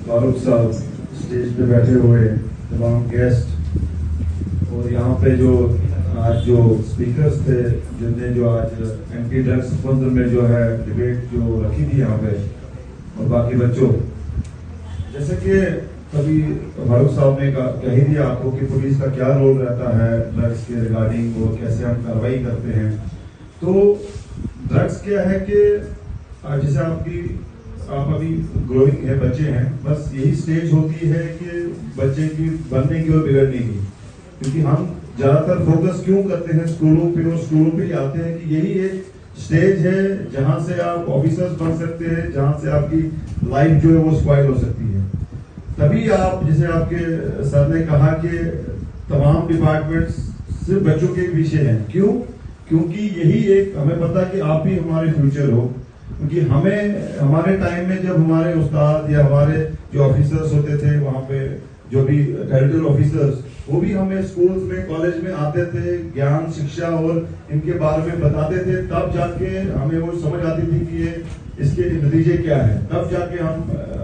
फारूक साहब, स्टेज पे बैठे हुए तमाम गेस्ट और यहाँ पे जो आज जो स्पीकर्स थे जिनने जो आज एंटी ड्रग्स बंद में जो है डिबेट जो रखी थी यहाँ पे, और बाकी बच्चों, जैसे कि अभी फारूक साहब ने कह ही दिया आपको कि पुलिस का क्या रोल रहता है ड्रग्स के रिगार्डिंग और कैसे हम कार्रवाई करते हैं। तो ड्रग्स क्या है कि जैसे आप अभी ग्रोइंग है, बच्चे हैं, बस यही स्टेज होती है कि बच्चे की बनने की और बिगड़ने की, क्योंकि हम ज्यादातर फोकस क्यों करते हैं स्कूलों पे, और स्कूलों पे आते हैं कि यही एक स्टेज है जहां से आप ऑफिसर्स बन सकते हैं, जहां से आपकी लाइफ जो है वो स्पॉइल हो सकती है। तभी आप, जैसे आपके सर ने कहा कि तमाम डिपार्टमेंट्स सिर्फ बच्चों के पीछे हैं। क्यों? क्योंकि यही एक हमें पता कि आप ही हमारे फ्यूचर हो। क्योंकि हमें हमारे टाइम में जब हमारे उस्ताद या हमारे जो ऑफिसर्स होते थे वहां पे, जो भी टेरिटोरियल ऑफिसर्स, वो भी हमें स्कूल्स में, कॉलेज में आते थे, ज्ञान शिक्षा और इनके बारे में बताते थे। तब जाके हमें वो समझ आती थी कि ये इसके नतीजे क्या है, तब जाके हम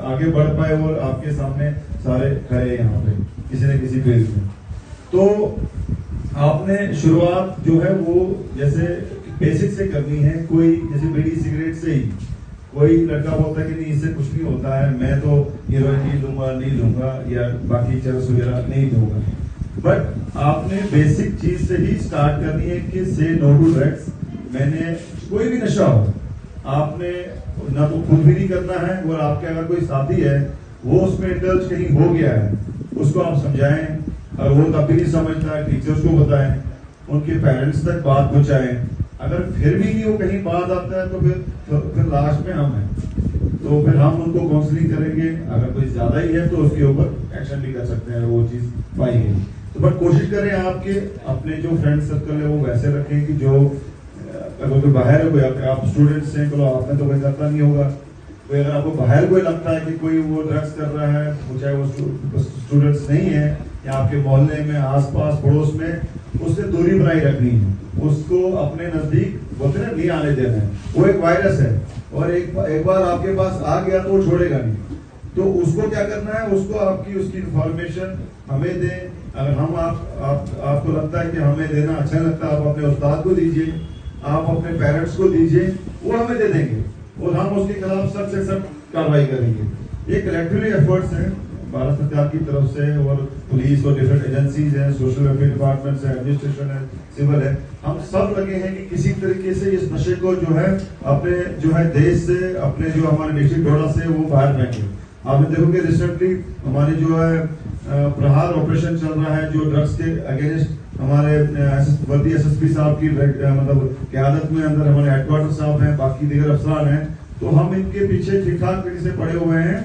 आगे बढ़ पाए और आपके सामने सारे खड़े यहाँ पे किसी न किसी फील्ड में। तो आपने शुरुआत जो है वो जैसे बेसिक से करनी है। कोई जैसे बीड़ी सिगरेट से ही कोई लड़का बोलता है कि नहीं इससे कुछ नहीं होता है, मैं तो हीरोइन नहीं लूंगा या बाकी चरस वगैरह नहीं लूंगा। बट आपने बेसिक चीज से ही स्टार्ट करनी है कि से नो टू ड्रग्स। मैंने कोई भी नशा हो, आपने ना तो खुद भी नहीं करना है, और आपके अगर कोई साथी है वो उसमें इंडल्ज कहीं हो गया है, उसको आप समझाएं, और वो तब भी नहीं समझता है, टीचर्स को बताएं, उनके पेरेंट्स तक बात पहुंचाएं। अगर फिर भी नहीं वो कहीं बात आता है तो फिर लास्ट में हम हैं, तो फिर हम उनको काउंसलिंग करेंगे। अगर कोई ज्यादा ही है तो उसके ऊपर एक्शन भी कर सकते हैं, वो चीज पाई गई। तो बट कोशिश करें आपके अपने जो फ्रेंड सर्कल है वो वैसे रखें कि जो अगर कोई बाहर है, कोई आप स्टूडेंट्स हैं, चलो आपने तो कोई करता नहीं होगा, कोई अगर आपको बाहर कोई लगता है कि कोई वो ड्रग्स कर रहा है, चाहे वो स्टूडेंट्स नहीं है या आपके मोहल्ले में, आसपास पड़ोस में, उससे दूरी बनाई रखनी है, उसको अपने नजदीक बोलते ना नहीं आने देना है। वो एक वायरस है और एक बार आपके पास आ गया तो वो छोड़ेगा नहीं। तो उसको क्या करना है, उसको उसकी इंफॉर्मेशन हमें दें। अगर हम आपको लगता है कि हमें देना अच्छा लगता है, आप अपने उस्ताद को दीजिए, आप अपने पेरेंट्स को दीजिए, वो हमें दे देंगे और हम उसके खिलाफ सख्त से सख्त कार्रवाई करेंगे। ये कलेक्टिवली एफर्ट्स हैं भारत सरकार की तरफ से, और पुलिस और डिफरेंट एजेंसीज हैं, सोशल वेलफेयर डिपार्टमेंट्स है, एडमिनिस्ट्रेशन है, सिविल है, हम सब लगे हैं कि किसी तरीके से इस नशे को जो है अपने जो है देश से, अपने जो हमारे डिस्ट्रिक्ट डोडा से वो बाहर फेंके। आपने देखोगे रिसेंटली हमारी जो है प्रहार ऑपरेशन चल रहा है, जो ड्रग्स के अगेंस्ट हमारे वर्दी एसएसपी साहब की मतलब क़यादत में अंदर हमारे हेडक्वार्टर साहब हैं, बाकी दीगर अफसरान हैं। तो हम इनके पीछे ठीक ठाक तरीके से पड़े हुए हैं।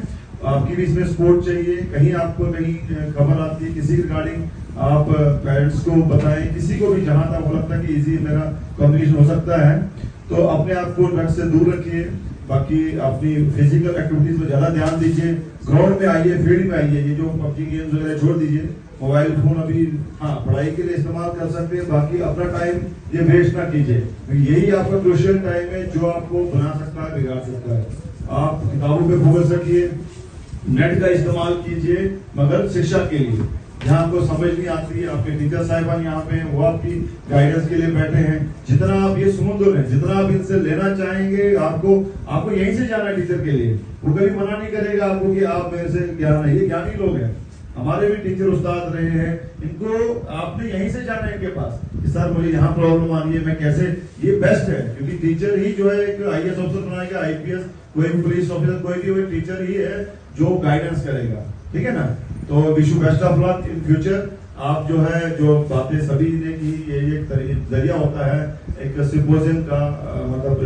आपकी भी इसमें सपोर्ट चाहिए। कहीं आपको कहीं खबर आती है किसी रिगार्डिंग, आप पेरेंट्स को बताएं, किसी को भी जहां तक आपको लगता है कि इजी मेरा कम्युनिकेशन हो सकता है, तो अपने आप को ड्रग्स से दूर रखिए। बाकी अपनी फिजिकल एक्टिविटीज में ज्यादा ध्यान दीजिए, ग्राउंड में आइए, फील्ड में आइए, ये जो पबजी गेम्स वगैरह छोड़ दीजिए। मोबाइल फोन अभी पढ़ाई के लिए इस्तेमाल कर सकते हैं, बाकी अपना टाइम ये वेस्ट ना कीजिए। यही आपका क्रूशियल टाइम है जो आपको बना सकता है, बिगाड़ सकता है। आप किताबों पे फोकस रखिए, नेट का इस्तेमाल कीजिए, मगर शिक्षा के लिए। जहाँ आपको समझ नहीं आती है, आपके टीचर साहिबान यहाँ पे हैं, वो आपकी गाइडेंस के लिए बैठे हैं। जितना आप ये समुद्र है, जितना आप इनसे लेना चाहेंगे, आपको यहीं से जाना है टीचर के लिए। वो कभी मना नहीं करेगा आपको कि आप मेरे से ज्ञान है। ये ज्ञानी लोग हैं, हमारे भी टीचर उस्ताद रहे हैं, इनको आपने यहीं से जाना है इनके पास कि सर मुझे यहाँ प्रॉब्लम आ रही है, मैं कैसे, ये बेस्ट है। क्योंकि टीचर ही जो है एक आईएएस ऑफिसर बनाएगा, आईपीएस, कोई भी पुलिस ऑफिसर, कोई भी टीचर ही है जो गाइडेंस करेगा। ठीक है ना? तो wish you best of luck in future. आप जो है जो बातें सभी ने की, ये एक जरिया होता है एक सिम्पोजियम का, मतलब